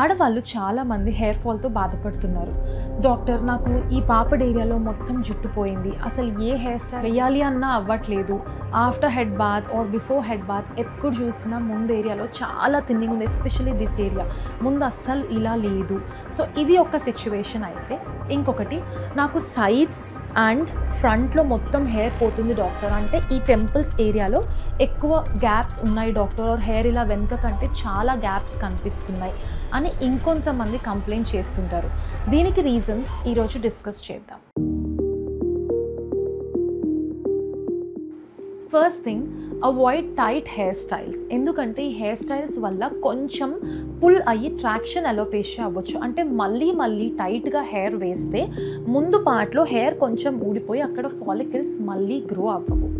ఆడవాళ్ళు చాలామంది హెయిర్ ఫాల్తో బాధపడుతున్నారు. డాక్టర్, నాకు ఈ పాపడ్ ఏరియాలో మొత్తం జుట్టు పోయింది, అసలు ఏ హెయిర్ స్టైల్ వేయాలి అన్నా అవ్వట్లేదు, after head bath or before head bath ఎప్పుడు చూసినా ముందు ఏరియాలో చాలా థిన్నింగ్ ఉంది, ఎస్పెషల్లీ దిస్ ఏరియా ముందు అస్సలు ఇలా లేదు. సో ఇది ఒక సిచ్యువేషన్ అయితే, ఇంకొకటి నాకు సైడ్స్ అండ్ ఫ్రంట్లో మొత్తం హెయిర్ పోతుంది డాక్టర్, అంటే ఈ టెంపుల్స్ ఏరియాలో ఎక్కువ గ్యాప్స్ ఉన్నాయి డాక్టర్, ఆర్ హెయిర్ ఇలా వెనుక కంటే చాలా గ్యాప్స్ కనిపిస్తున్నాయి అని ఇంకొంతమంది కంప్లైంట్ చేస్తుంటారు. దీనికి రీజన్స్ ఈరోజు డిస్కస్ చేద్దాం. First thing, avoid tight hair styles. ఎందుకంటే ఈ హెయిర్ స్టైల్స్ వల్ల కొంచెం పుల్ అయ్యి ట్రాక్షన్ అలోపేషియా అవ్వచ్చు. అంటే మళ్ళీ టైట్గా హెయిర్ వేస్తే ముందు పార్ట్లో హెయిర్ కొంచెం ఊడిపోయి అక్కడ ఫాలికల్స్ మళ్ళీ గ్రో అవ్వవు.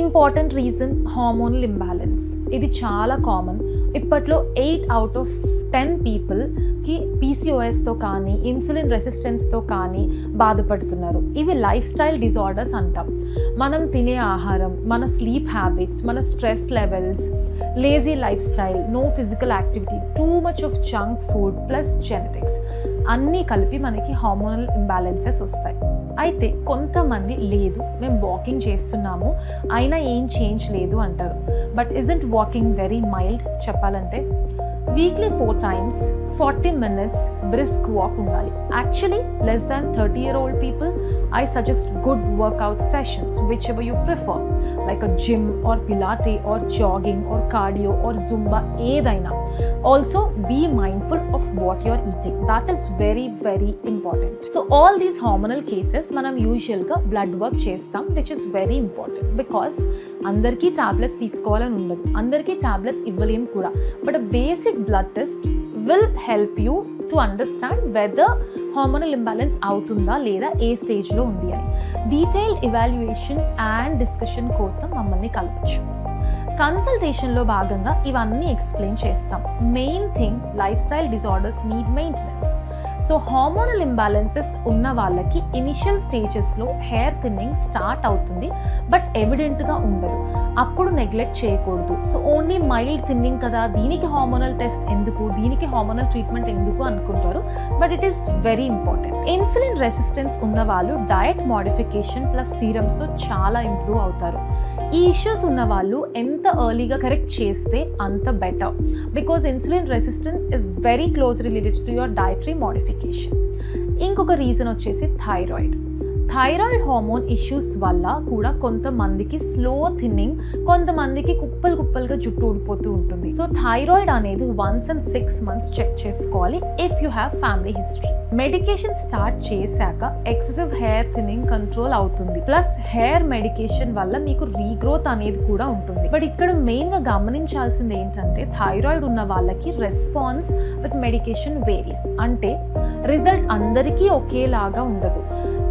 Important reason hormonal imbalance. ఇది చాలా కామన్. ఇప్పట్లో 8 out of 10 పీపుల్కి పీసీఓఎస్తో కానీ ఇన్సులిన్ రెసిస్టెన్స్తో కానీ బాధపడుతున్నారు. ఇవి లైఫ్ స్టైల్ డిజార్డర్స్ అంటాం. మనం తినే ఆహారం, మన స్లీప్ హ్యాబిట్స్, మన stress levels, lazy life style, no physical activity, too much of junk food plus genetics అన్నీ కలిపి మనకి హార్మోనల్ ఇంబ్యాలెన్సెస్ వస్తాయి. అయితే కొంతమంది లేదు, మేము వాకింగ్ చేస్తున్నాము అయినా ఏం చేంజ్ లేదు అంటారు. But isn't walking very mild? చెప్పాలంటే weekly 4 times 40 minutes brisk walk ఉండాలి. Actually less than 30-year-old people, I suggest good workout sessions, whichever you prefer, like a gym or Pilates or jogging or cardio or Zumba, ఏదైనా. Also be mindful of what you are eating. That is very important. So all these hormonal cases మనం యూజువల్గా blood work చేస్తాం, which is very important because అందరికీ tablets తీసుకోవాలని ఉండదు, అందరికీ tablets ఇవ్వలేం కూడా. But basic blood test will help you to understand whether hormonal imbalance అవుతుందా లేదా, ఏ స్టేజ్లో ఉంది అని. డీటెయిల్డ్ ఎవాల్యుయేషన్ అండ్ డిస్కషన్ కోసం మమ్మల్ని కలవచ్చు. కన్సల్టేషన్లో భాగంగా ఇవన్నీ ఎక్స్ప్లెయిన్ చేస్తాం. Main thing, life style disorders need maintenance. So hormonal imbalances ఉన్న వాళ్ళకి ఇనిషియల్ స్టేజెస్లో హెయిర్ థిన్నింగ్ స్టార్ట్ అవుతుంది, బట్ ఎవిడెంట్గా ఉండదు. అప్పుడు నెగ్లెక్ట్ చేయకూడదు. సో ఓన్లీ మైల్డ్ థిన్నింగ్ కదా, దీనికి హార్మోనల్ టెస్ట్ ఎందుకు, దీనికి హార్మోనల్ ట్రీట్మెంట్ ఎందుకు అనుకుంటారు. But it is very important. Insulin resistance ఉన్న వాళ్ళు డయట్ మోడిఫికేషన్ ప్లస్ సీరమ్స్తో చాలా ఇంప్రూవ్ అవుతారు. ఈ ఇష్యూస్ ఉన్న వాళ్ళు ఎంత ఎర్లీగా కరెక్ట్ చేస్తే అంత better, because insulin resistance is very close related to your dietary modification. ఇంకొక రీజన్ వచ్చేసి థైరాయిడ్. థైరాయిడ్ హార్మోన్ ఇష్యూస్ వల్ల కూడా కొంతమందికి స్లో థిన్నింగ్, కొంతమందికి కుప్పలుగా జుట్టు ఊడిపోతూ ఉంటుంది. సో థైరాయిడ్ అనేది once in 6 months చెక్ చేసుకోవాలి if you have family history. Medication start చేశాక ఎక్సెసివ్ హెయిర్ థిన్నింగ్ కంట్రోల్ అవుతుంది, ప్లస్ హెయిర్ మెడికేషన్ వల్ల మీకు రీగ్రోత్ అనేది కూడా ఉంటుంది. బట్ ఇక్కడ మెయిన్గా గమనించాల్సింది ఏంటంటే, థైరాయిడ్ ఉన్న వాళ్ళకి రెస్పాన్స్ విత్ మెడికేషన్ వేరీస్. అంటే రిజల్ట్ అందరికీ ఒకేలాగా ఉండదు.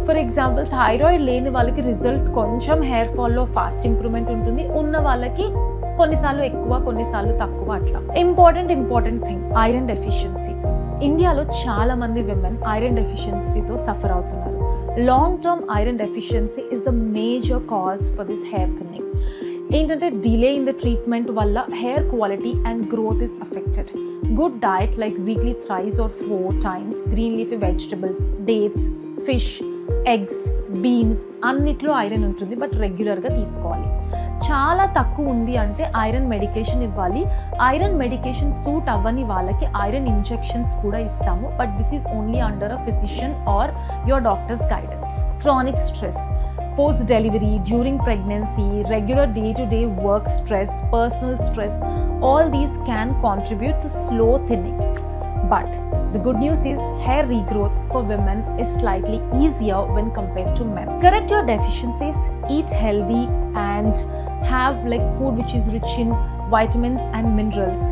ఫర్ ఎగ్జాంపుల్, థైరాయిడ్ లేని వాళ్ళకి రిజల్ట్ కొంచెం హెయిర్ ఫాల్లో ఫాస్ట్ ఇంప్రూవ్మెంట్ ఉంటుంది, ఉన్న వాళ్ళకి కొన్నిసార్లు ఎక్కువ కొన్నిసార్లు తక్కువ అట్లా. Important thing, iron deficiency. ఇండియాలో చాలా మంది విమెన్ ఐరన్ డెఫిషియన్సీతో సఫర్ అవుతున్నారు. Long term iron deficiency is the major cause for this hair thinning. ఏంటంటే డిలే ఇన్ ద ట్రీట్మెంట్ వల్ల hair quality and growth is affected. Good diet like weekly 3 or 4 times green leafy vegetables, dates, fish, eggs, beans అన్నిట్లో iron ఉంటుంది, but రెగ్యులర్గా తీసుకోవాలి. చాలా తక్కువ ఉంది అంటే ఐరన్ మెడికేషన్ ఇవ్వాలి. ఐరన్ మెడికేషన్ సూట్ అవ్వని వాళ్ళకి ఐరన్ ఇంజెక్షన్స్ కూడా ఇస్తాము, but this is only under a physician are your doctors guidance. Chronic stress, post delivery, during pregnancy, regular day-to-day work stress, personal stress, all these can contribute to slow thinning. But the good news is hair regrowth for women is slightly easier when compared to men. Correct your deficiencies, eat healthy and have like food which is rich in vitamins and minerals.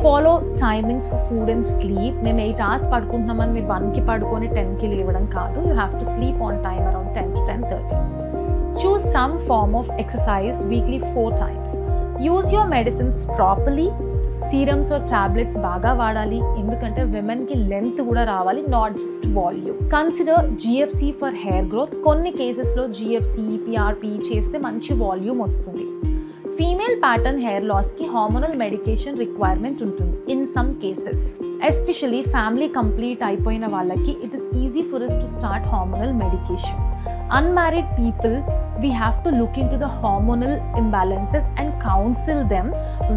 Follow timings for food and sleep. మేము 8 hours పడుకుంటున్నామని మీరు 1కి పడుకొని 10కి లేవడం కాదు. You have to sleep on time around 10 to 10:30. Choose some form of exercise weekly 4 times. Use your medicines properly. Serums or tablets బాగా వాడాలి, ఎందుకంటే విమెన్కి లెంత్ కూడా రావాలి, not just volume. Consider GFC for hair growth. కొన్ని కేసెస్లో GFC, PRP చేస్తే మంచి వాల్యూమ్ వస్తుంది. ఫీమేల్ ప్యాటర్న్ హెయిర్ లాస్కి హార్మోనల్ మెడికేషన్ రిక్వైర్మెంట్ ఉంటుంది in some cases. Especially family complete అయిపోయిన వాళ్ళకి it is easy for us to start hormonal medication. Unmarried people, we have to look into the hormonal imbalances and counsel them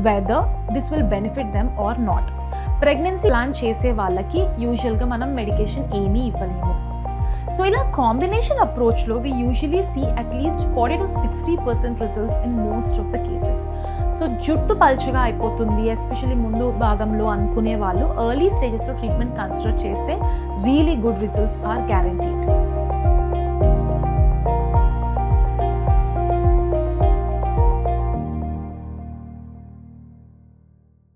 whether this will benefit them or not. Pregnancy plan చేసే వాళ్ళకి యూజువల్గా మనం medication ఏమీ ఇవ్వలేము. So ఇలా combination అప్రోచ్లో we usually see at least 40 to 60% results in most of the cases. So జుట్టు పల్చగా అయిపోతుంది ఎస్పెషల్లీ ముందు భాగంలో అనుకునే వాళ్ళు ఎర్లీ స్టేజెస్లో ట్రీట్మెంట్ కన్సిడర్ చేస్తే really good results are guaranteed.